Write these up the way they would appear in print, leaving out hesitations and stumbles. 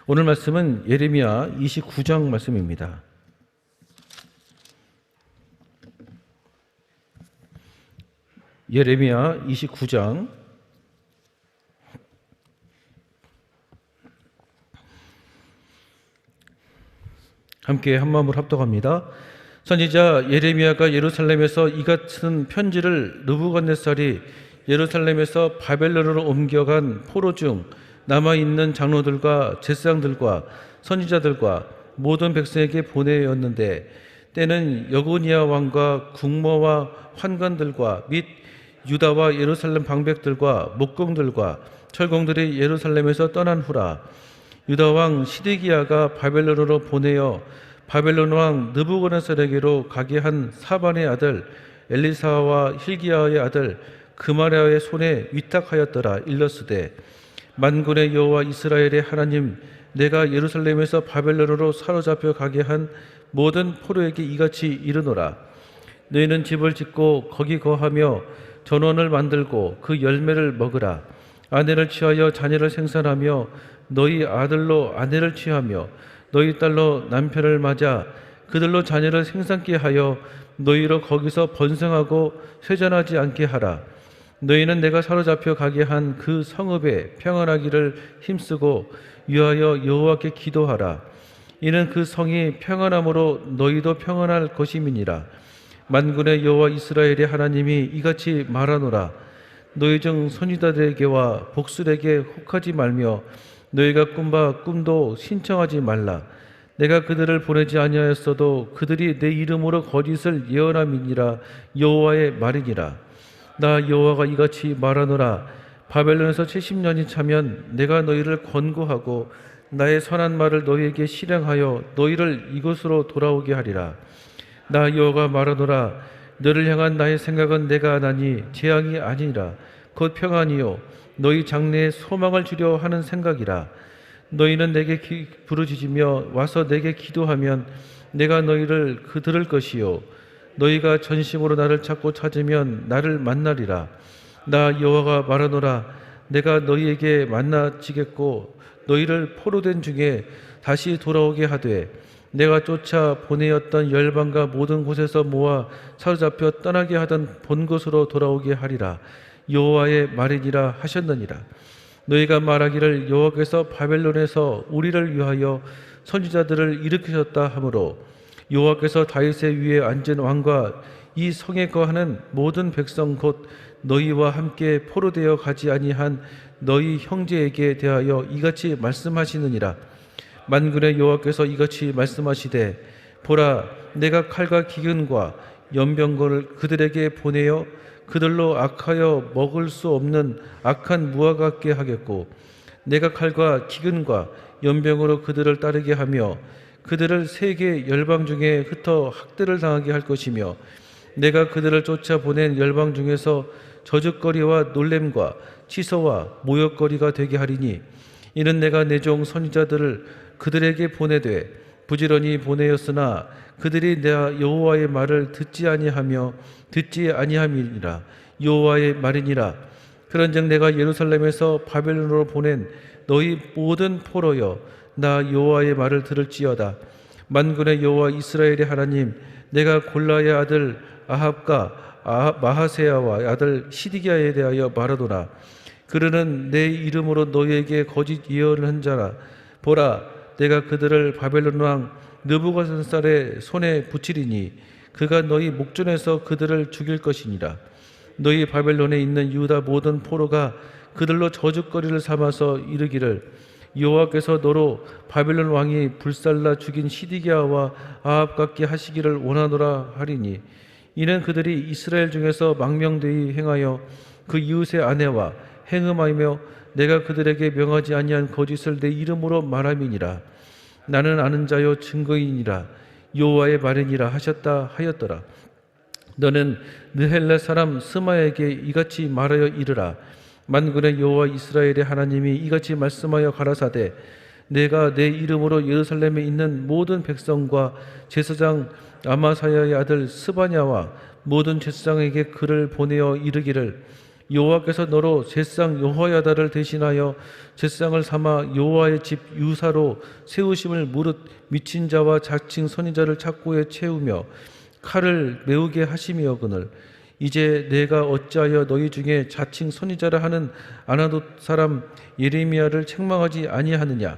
오늘 말씀은 예레미야 29장 말씀입니다. 예레미야 29장 함께 한마음으로 합독합니다. 선지자 예레미야가 예루살렘에서 이 같은 편지를 느부갓네살이 예루살렘에서 바벨론으로 옮겨간 포로 중 남아있는 장로들과 제사장들과 선지자들과 모든 백성에게 보내었는데, 때는 여고니아 왕과 국모와 환관들과 및 유다와 예루살렘 방백들과 목공들과 철공들이 예루살렘에서 떠난 후라. 유다 왕 시드기야가 바벨론으로 보내어 바벨론 왕 느부갓네살에게로 가게 한 사반의 아들 엘리사와 힐기야의 아들 그마랴의 손에 위탁하였더라. 일렀으되, 만군의 여호와 이스라엘의 하나님, 내가 예루살렘에서 바벨론으로 사로잡혀 가게 한 모든 포로에게 이같이 이르노라. 너희는 집을 짓고 거기 거하며 전원을 만들고 그 열매를 먹으라. 아내를 취하여 자녀를 생산하며 너희 아들로 아내를 취하며 너희 딸로 남편을 맞아 그들로 자녀를 생산케 하여 너희로 거기서 번성하고 쇠잔하지 않게 하라. 너희는 내가 사로잡혀 가게 한 그 성읍에 평안하기를 힘쓰고 위하여 여호와께 기도하라. 이는 그 성이 평안함으로 너희도 평안할 것임이니라. 만군의 여호와 이스라엘의 하나님이 이같이 말하노라. 너희 중 선지자들에게와 복술에게 혹하지 말며 너희가 꾼바 꿈도 신청하지 말라. 내가 그들을 보내지 아니하였어도 그들이 내 이름으로 거짓을 예언함이니라. 여호와의 말이니라. 나 여호와가 이같이 말하노라. 바벨론에서 70년이 차면 내가 너희를 권고하고 나의 선한 말을 너희에게 실행하여 너희를 이곳으로 돌아오게 하리라. 나 여호와가 말하노라. 너를 향한 나의 생각은 내가 하나니 재앙이 아니라 곧 평안이요 너희 장래에 소망을 주려 하는 생각이라. 너희는 내게 부르짖으며 와서 내게 기도하면 내가 너희를 들을 것이요 너희가 전심으로 나를 찾고 찾으면 나를 만나리라. 나 여호와가 말하노라. 내가 너희에게 만나지겠고 너희를 포로된 중에 다시 돌아오게 하되 내가 쫓아 보내었던 열방과 모든 곳에서 모아 사로잡혀 떠나게 하던 본 곳으로 돌아오게 하리라. 여호와의 말이니라 하셨느니라. 너희가 말하기를 여호와께서 바벨론에서 우리를 위하여 선지자들을 일으키셨다 하므로 여호와께서 다윗의 위에 앉은 왕과 이 성에 거하는 모든 백성 곧 너희와 함께 포로되어 가지 아니한 너희 형제에게 대하여 이같이 말씀하시느니라. 만군의 여호와께서 이같이 말씀하시되, 보라, 내가 칼과 기근과 연병거를 그들에게 보내어 그들로 악하여 먹을 수 없는 악한 무화 같게 하겠고, 내가 칼과 기근과 연병으로 그들을 따르게 하며 그들을 세계 열방 중에 흩어 학대를 당하게 할 것이며, 내가 그들을 쫓아 보낸 열방 중에서 저주거리와 놀램과 치소와 모욕거리가 되게 하리니, 이는 내가 내 종 선지자들을 그들에게 보내되 부지런히 보내었으나 그들이 내 여호와의 말을 듣지 아니함이니라. 여호와의 말이니라. 그런즉 내가 예루살렘에서 바벨론으로 보낸 너희 모든 포로여, 나 여호와의 말을 들을지어다. 만군의 여호와 이스라엘의 하나님, 내가 골라의 아들 아합과 마하세야와 아들 시드기야에 대하여 말하노라. 그들은 내 이름으로 너희에게 거짓 예언을 한 자라. 보라, 내가 그들을 바벨론 왕 느부갓네살의 손에 붙이리니 그가 너희 목전에서 그들을 죽일 것이니라. 너희 바벨론에 있는 유다 모든 포로가 그들로 저주거리를 삼아서 이르기를, 여호와께서 너로 바벨론 왕이 불살라 죽인 시드기야와 아합 같게 하시기를 원하노라 하리니, 이는 그들이 이스라엘 중에서 망명되이 행하여 그 이웃의 아내와 행음하며 내가 그들에게 명하지 아니한 거짓을 내 이름으로 말함이니라. 나는 아는 자요 증거이니라. 여호와의 말이니라 하셨다 하였더라. 너는 느헬라 사람 스마에게 이같이 말하여 이르라. 만군의 여호와 이스라엘의 하나님이 이같이 말씀하여 가라사대, 내가 내 이름으로 예루살렘에 있는 모든 백성과 제사장 아마사야의 아들 스바냐와 모든 제사장에게 글을 보내어 이르기를, 여호와께서 너로 제상 여호야다를 대신하여 제상을 삼아 여호와의 집 유사로 세우심을 무릇 미친 자와 자칭 선지자를 착고에 채우며 칼을 메우게 하심이여거늘 이제 내가 어찌하여 너희 중에 자칭 선지자라 하는 아나돗 사람 예레미야를 책망하지 아니하느냐.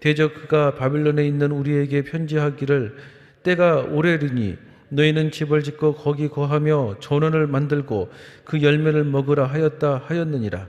대저 그가 바빌론에 있는 우리에게 편지하기를 때가 오래리니 너희는 집을 짓고 거기 거하며 전원을 만들고 그 열매를 먹으라 하였다 하였느니라.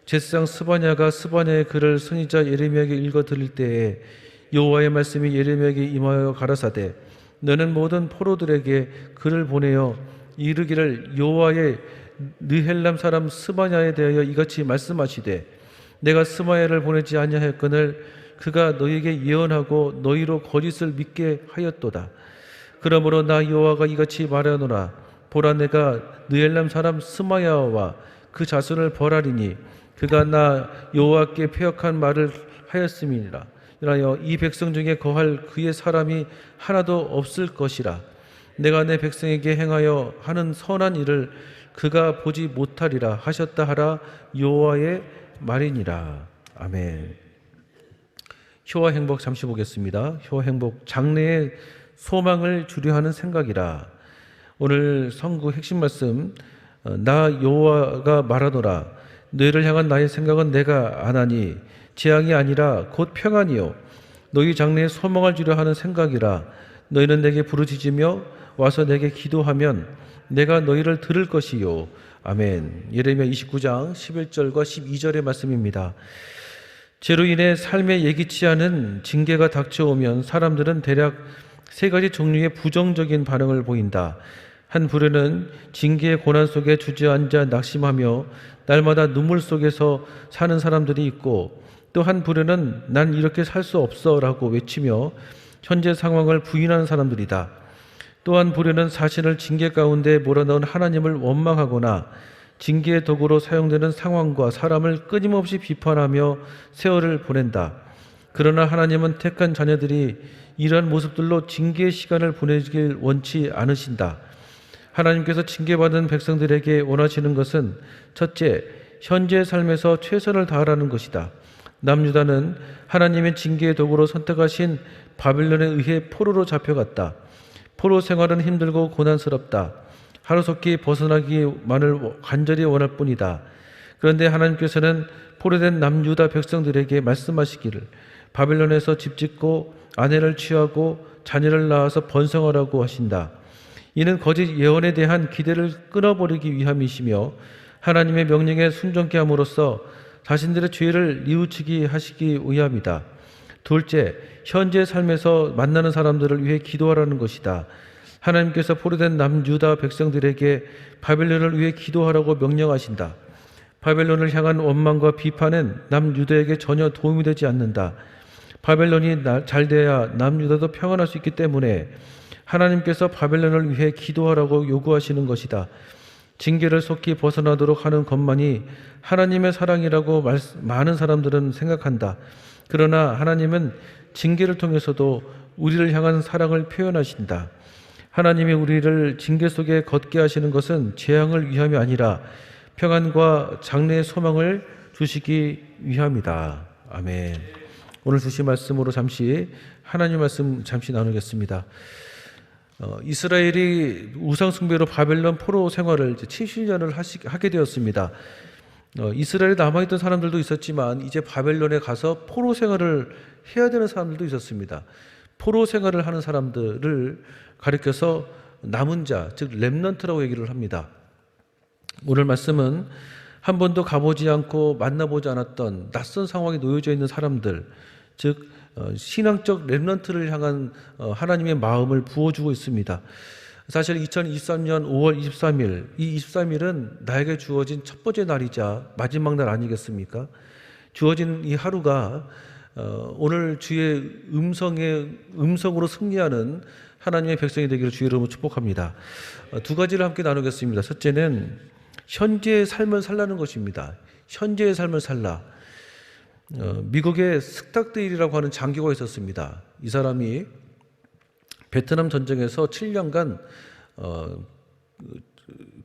제사장 스바냐가 스바냐의 글을 선지자 예레미야에게 읽어 드릴 때에 여호와의 말씀이 예레미야에게 임하여 가라사대 너는 모든 포로들에게 글을 보내어 이르기를 여호와의 느헬람 사람 스바냐에 대하여 이같이 말씀하시되 내가 스바냐를 보내지 아니하였거늘 그가 너희에게 예언하고 너희로 거짓을 믿게 하였도다. 그러므로 나 여호와가 이같이 말하노라. 보라 내가 느헬람 사람 스마야와 그 자손을 벌하리니 그가 나 여호와께 패역한 말을 하였음이니라. 이라여 이 백성 중에 거할 그의 사람이 하나도 없을 것이라. 내가 내 백성에게 행하여 하는 선한 일을 그가 보지 못하리라 하셨다 하라. 여호와의 말이니라. 아멘. 효와 행복 잠시 보겠습니다. 효와 행복 장래의 소망을 주려하는 생각이라. 오늘 성구 핵심 말씀 나 여호와가 말하노라. 너희를 향한 나의 생각은 내가 아나니 재앙이 아니라 곧 평안이요 너희 장래에 소망을 주려 하는 생각이라. 너희는 내게 부르짖으며 와서 내게 기도하면 내가 너희를 들을 것이요. 아멘. 예레미야 29장 11절과 12절의 말씀입니다. 죄로 인해 삶에 예기치 않은 징계가 닥쳐오면 사람들은 대략 세 가지 종류의 부정적인 반응을 보인다. 한 부류는 징계의 고난 속에 주저앉아 낙심하며 날마다 눈물 속에서 사는 사람들이 있고 또 한 부류는 난 이렇게 살 수 없어 라고 외치며 현재 상황을 부인하는 사람들이다. 또 한 부류는 자신을 징계 가운데 몰아넣은 하나님을 원망하거나 징계의 도구로 사용되는 상황과 사람을 끊임없이 비판하며 세월을 보낸다. 그러나 하나님은 택한 자녀들이 이러한 모습들로 징계의 시간을 보내길 원치 않으신다. 하나님께서 징계받은 백성들에게 원하시는 것은 첫째, 현재의 삶에서 최선을 다하라는 것이다. 남유다는 하나님의 징계의 도구로 선택하신 바빌론에 의해 포로로 잡혀갔다. 포로 생활은 힘들고 고난스럽다. 하루속히 벗어나기만을 간절히 원할 뿐이다. 그런데 하나님께서는 포로된 남유다 백성들에게 말씀하시기를 바빌론에서 집 짓고 아내를 취하고 자녀를 낳아서 번성하라고 하신다. 이는 거짓 예언에 대한 기대를 끊어버리기 위함이시며 하나님의 명령에 순종케 함으로써 자신들의 죄를 뉘우치게 하시기 위함이다. 둘째, 현재 삶에서 만나는 사람들을 위해 기도하라는 것이다. 하나님께서 포로된 남유다 백성들에게 바벨론을 위해 기도하라고 명령하신다. 바벨론을 향한 원망과 비판은 남유다에게 전혀 도움이 되지 않는다. 바벨론이 잘 돼야 남유다도 평안할 수 있기 때문에 하나님께서 바벨론을 위해 기도하라고 요구하시는 것이다. 징계를 속히 벗어나도록 하는 것만이 하나님의 사랑이라고 많은 사람들은 생각한다. 그러나 하나님은 징계를 통해서도 우리를 향한 사랑을 표현하신다. 하나님이 우리를 징계 속에 걷게 하시는 것은 재앙을 위함이 아니라 평안과 장래의 소망을 주시기 위함이다. 아멘. 오늘 주신 말씀으로 잠시 하나님 말씀 잠시 나누겠습니다. 이스라엘이 우상숭배로 바벨론 포로 생활을 70년을 하게 되었습니다. 이스라엘에 남아있던 사람들도 있었지만 이제 바벨론에 가서 포로 생활을 해야 되는 사람들도 있었습니다. 포로 생활을 하는 사람들을 가리켜서 남은 자, 즉 렘넌트라고 얘기를 합니다. 오늘 말씀은 한 번도 가보지 않고 만나보지 않았던 낯선 상황에 놓여져 있는 사람들, 즉 신앙적 렘넌트를 향한 하나님의 마음을 부어주고 있습니다. 사실 2023년 5월 23일, 이 23일은 나에게 주어진 첫 번째 날이자 마지막 날 아니겠습니까? 주어진 이 하루가 오늘 주의 음성으로 승리하는 하나님의 백성이 되기를 주의 이름으로 축복합니다. 두 가지를 함께 나누겠습니다. 첫째는 현재의 삶을 살라는 것입니다. 현재의 삶을 살라. 미국의 스탁데일이라고 하는 장교가 있었습니다. 이 사람이 베트남 전쟁에서 7년간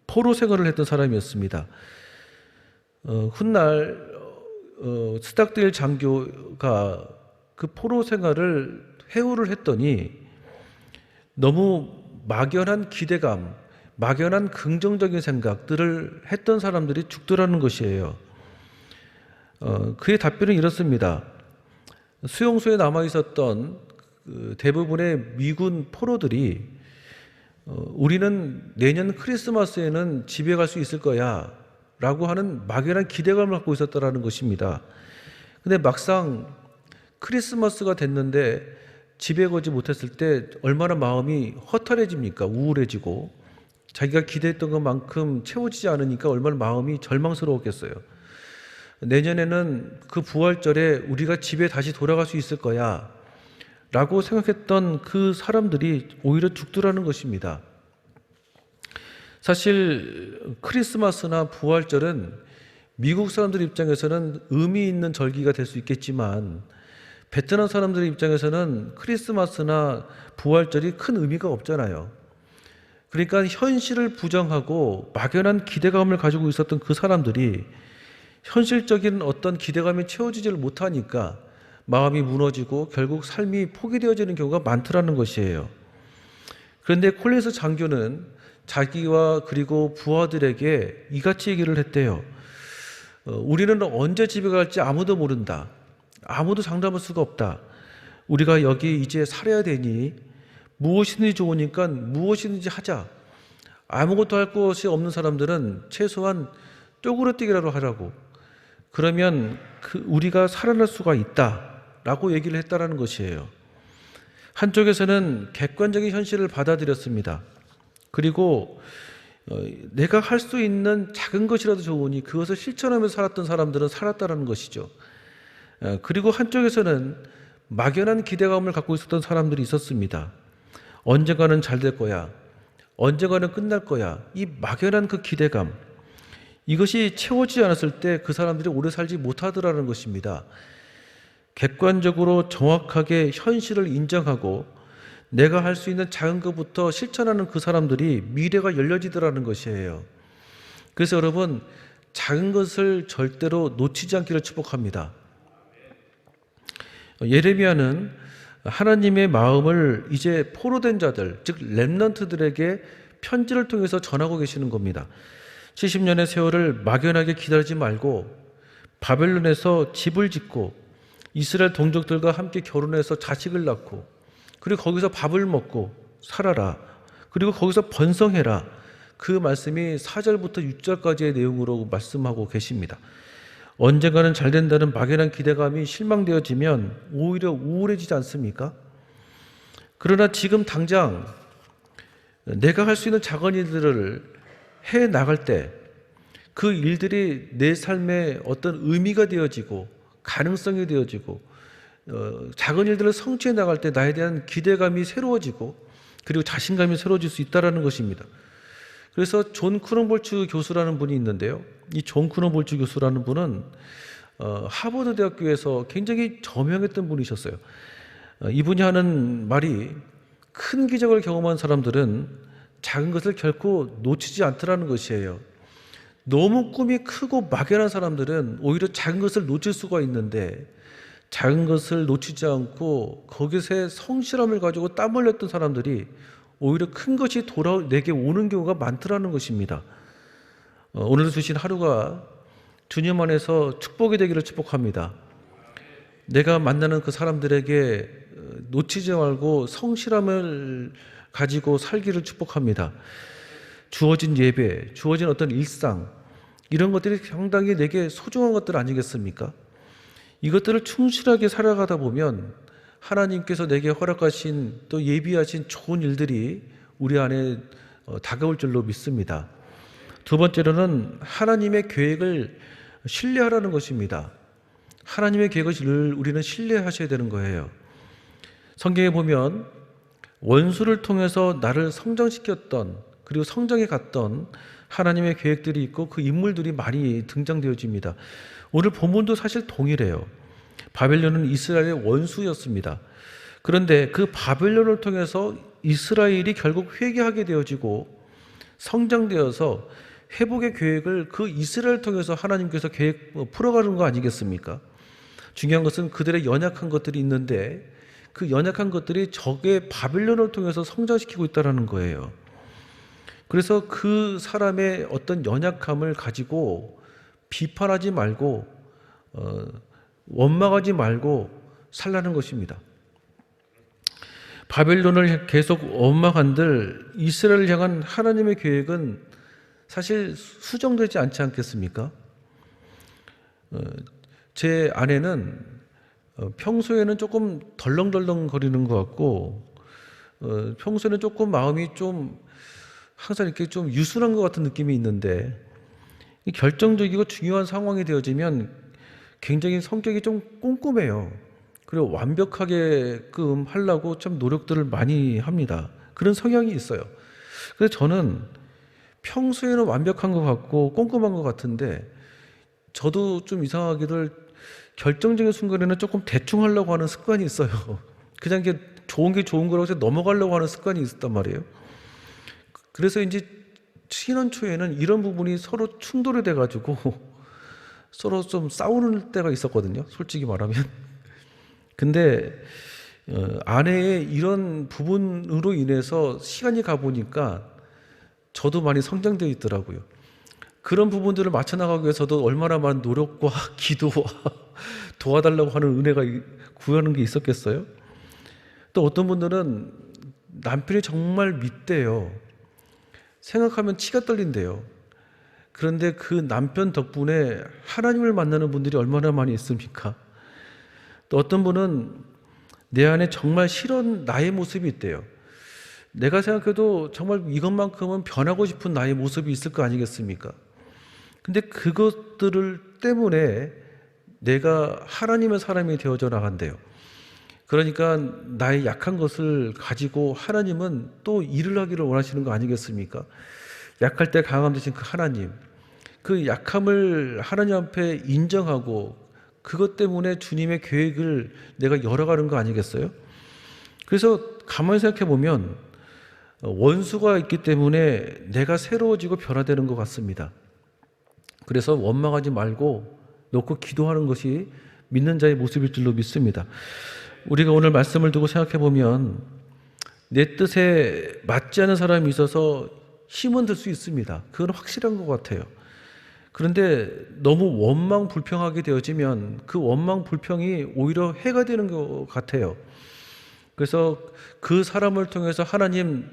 포로 생활을 했던 사람이었습니다. 훗날 스닥딜 장교가 그 포로 생활을 회유를 했더니 너무 막연한 기대감, 막연한 긍정적인 생각들을 했던 사람들이 죽더라는 것이에요. 그의 답변은 이렇습니다. 수용소에 남아 있었던 대부분의 미군 포로들이 우리는 내년 크리스마스에는 집에 갈 수 있을 거야 라고 하는 막연한 기대감을 갖고 있었다는 것입니다. 근데 막상 크리스마스가 됐는데 집에 가지 못했을 때 얼마나 마음이 허탈해집니까? 우울해지고 자기가 기대했던 것만큼 채워지지 않으니까 얼마나 마음이 절망스러웠겠어요. 내년에는 그 부활절에 우리가 집에 다시 돌아갈 수 있을 거야 라고 생각했던 그 사람들이 오히려 죽더라는 것입니다. 사실 크리스마스나 부활절은 미국 사람들 입장에서는 의미 있는 절기가 될 수 있겠지만 베트남 사람들 입장에서는 크리스마스나 부활절이 큰 의미가 없잖아요. 그러니까 현실을 부정하고 막연한 기대감을 가지고 있었던 그 사람들이 현실적인 어떤 기대감이 채워지지를 못하니까 마음이 무너지고 결국 삶이 포기되어지는 경우가 많더라는 것이에요. 그런데 콜린스 장교는 자기와 그리고 부하들에게 이같이 얘기를 했대요. 우리는 언제 집에 갈지 아무도 모른다. 아무도 장담할 수가 없다. 우리가 여기 이제 살아야 되니 무엇이든지 좋으니까 무엇이든지 하자. 아무것도 할 것이 없는 사람들은 최소한 쪼그러뜨기라도 하라고. 그러면 우리가 살아날 수가 있다라고 얘기를 했다라는 것이에요. 한쪽에서는 객관적인 현실을 받아들였습니다. 그리고 내가 할 수 있는 작은 것이라도 좋으니 그것을 실천하면서 살았던 사람들은 살았다라는 것이죠. 그리고 한쪽에서는 막연한 기대감을 갖고 있었던 사람들이 있었습니다. 언젠가는 잘 될 거야. 언젠가는 끝날 거야. 이 막연한 그 기대감. 이것이 채워지지 않았을 때 그 사람들이 오래 살지 못하더라는 것입니다. 객관적으로 정확하게 현실을 인정하고 내가 할 수 있는 작은 것부터 실천하는 그 사람들이 미래가 열려지더라는 것이에요. 그래서 여러분, 작은 것을 절대로 놓치지 않기를 축복합니다. 예레미야는 하나님의 마음을 이제 포로된 자들, 즉 렘넌트들에게 편지를 통해서 전하고 계시는 겁니다. 70년의 세월을 막연하게 기다리지 말고 바벨론에서 집을 짓고 이스라엘 동족들과 함께 결혼해서 자식을 낳고 그리고 거기서 밥을 먹고 살아라. 그리고 거기서 번성해라. 그 말씀이 4절부터 6절까지의 내용으로 말씀하고 계십니다. 언젠가는 잘 된다는 막연한 기대감이 실망되어지면 오히려 우울해지지 않습니까? 그러나 지금 당장 내가 할 수 있는 작은 일들을 해 나갈 때 그 일들이 내 삶에 어떤 의미가 되어지고 가능성이 되어지고 작은 일들을 성취해 나갈 때 나에 대한 기대감이 새로워지고 그리고 자신감이 새로워질 수 있다는 것입니다. 그래서 존 크롬볼츠 교수라는 분이 있는데요. 이 존 크롬볼츠 교수라는 분은 하버드 대학교에서 굉장히 저명했던 분이셨어요. 이분이 하는 말이 큰 기적을 경험한 사람들은 작은 것을 결코 놓치지 않더라는 것이에요. 너무 꿈이 크고 막연한 사람들은 오히려 작은 것을 놓칠 수가 있는데 작은 것을 놓치지 않고 거기서의 성실함을 가지고 땀 흘렸던 사람들이 오히려 큰 것이 내게 오는 경우가 많더라는 것입니다. 오늘 주신 하루가 주님 안에서 축복이 되기를 축복합니다. 내가 만나는 그 사람들에게 놓치지 말고 성실함을 가지고 살기를 축복합니다. 주어진 예배, 주어진 어떤 일상 이런 것들이 상당히 내게 소중한 것들 아니겠습니까? 이것들을 충실하게 살아가다 보면 하나님께서 내게 허락하신 또 예비하신 좋은 일들이 우리 안에 다가올 줄로 믿습니다. 두 번째로는 하나님의 계획을 신뢰하라는 것입니다. 하나님의 계획을 우리는 신뢰하셔야 되는 거예요. 성경에 보면 원수를 통해서 나를 성장시켰던 그리고 성장해 갔던 하나님의 계획들이 있고 그 인물들이 많이 등장되어집니다. 오늘 본문도 사실 동일해요. 바벨론은 이스라엘의 원수였습니다. 그런데 그 바벨론을 통해서 이스라엘이 결국 회개하게 되어지고 성장되어서 회복의 계획을 그 이스라엘을 통해서 하나님께서 풀어가는 거 아니겠습니까? 중요한 것은 그들의 연약한 것들이 있는데 그 연약한 것들이 적의 바빌론을 통해서 성장시키고 있다는 거예요. 그래서 그 사람의 어떤 연약함을 가지고 비판하지 말고 원망하지 말고 살라는 것입니다. 바벨론을 계속 원망한들 이스라엘을 향한 하나님의 계획은 사실 수정되지 않지 않겠습니까? 제 아내는 평소에는 조금 덜렁덜렁 거리는 것 같고 평소에는 조금 마음이 좀 항상 이렇게 좀 유순한 것 같은 느낌이 있는데 결정적이고 중요한 상황이 되어지면 굉장히 성격이 좀 꼼꼼해요. 그리고 완벽하게끔 하려고 참 노력들을 많이 합니다. 그런 성향이 있어요. 그래서 저는 평소에는 완벽한 것 같고 꼼꼼한 것 같은데 저도 좀 이상하게들 결정적인 순간에는 조금 대충 하려고 하는 습관이 있어요. 그냥 게 좋은 거라고 해서 넘어가려고 하는 습관이 있었단 말이에요. 그래서 이제 신혼 초에는 이런 부분이 서로 충돌이 돼가지고 서로 좀 싸우는 때가 있었거든요. 솔직히 말하면. 근데 아내의 이런 부분으로 인해서 시간이 가보니까 저도 많이 성장되어 있더라고요. 그런 부분들을 맞춰나가기 위해서도 얼마나 많은 노력과 기도와 도와달라고 하는 은혜가 구하는 게 있었겠어요? 또 어떤 분들은 남편이 정말 믿대요. 생각하면 치가 떨린대요. 그런데 그 남편 덕분에 하나님을 만나는 분들이 얼마나 많이 있습니까? 또 어떤 분은 내 안에 정말 싫은 나의 모습이 있대요. 내가 생각해도 정말 이것만큼은 변하고 싶은 나의 모습이 있을 거 아니겠습니까? 근데 그것들을 때문에 내가 하나님의 사람이 되어져 나간대요. 그러니까 나의 약한 것을 가지고 하나님은 또 일을 하기를 원하시는 거 아니겠습니까? 약할 때 강함 되신 그 하나님, 그 약함을 하나님 앞에 인정하고 그것 때문에 주님의 계획을 내가 열어가는 거 아니겠어요? 그래서 가만히 생각해 보면 원수가 있기 때문에 내가 새로워지고 변화되는 것 같습니다. 그래서 원망하지 말고 놓고 기도하는 것이 믿는 자의 모습일 줄로 믿습니다. 우리가 오늘 말씀을 두고 생각해 보면 내 뜻에 맞지 않은 사람이 있어서 힘은 들 수 있습니다. 그건 확실한 것 같아요. 그런데 너무 원망 불평하게 되어지면 그 원망 불평이 오히려 해가 되는 것 같아요. 그래서 그 사람을 통해서 하나님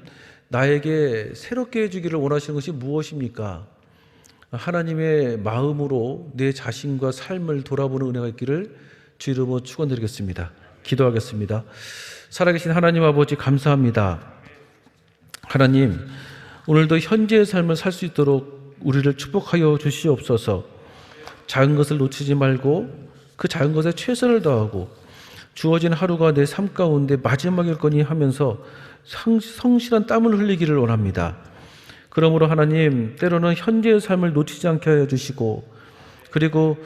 나에게 새롭게 해주기를 원하시는 것이 무엇입니까? 하나님의 마음으로 내 자신과 삶을 돌아보는 은혜가 있기를 주 이름으로 축원드리겠습니다. 기도하겠습니다. 살아계신 하나님 아버지 감사합니다. 하나님 오늘도 현재의 삶을 살 수 있도록 우리를 축복하여 주시옵소서. 작은 것을 놓치지 말고 그 작은 것에 최선을 다하고 주어진 하루가 내 삶 가운데 마지막일 거니 하면서 성실한 땀을 흘리기를 원합니다. 그러므로 하나님 때로는 현재의 삶을 놓치지 않게 하여 주시고 그리고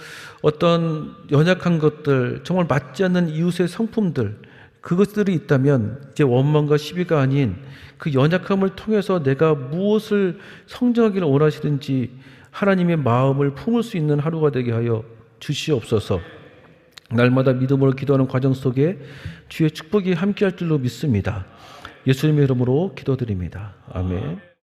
어떤 연약한 것들 정말 맞지 않는 이웃의 성품들 그것들이 있다면 이제 원망과 시비가 아닌 그 연약함을 통해서 내가 무엇을 성장하기를 원하시는지 하나님의 마음을 품을 수 있는 하루가 되게 하여 주시옵소서. 날마다 믿음으로 기도하는 과정 속에 주의 축복이 함께할 줄로 믿습니다. 예수님의 이름으로 기도드립니다. 아멘.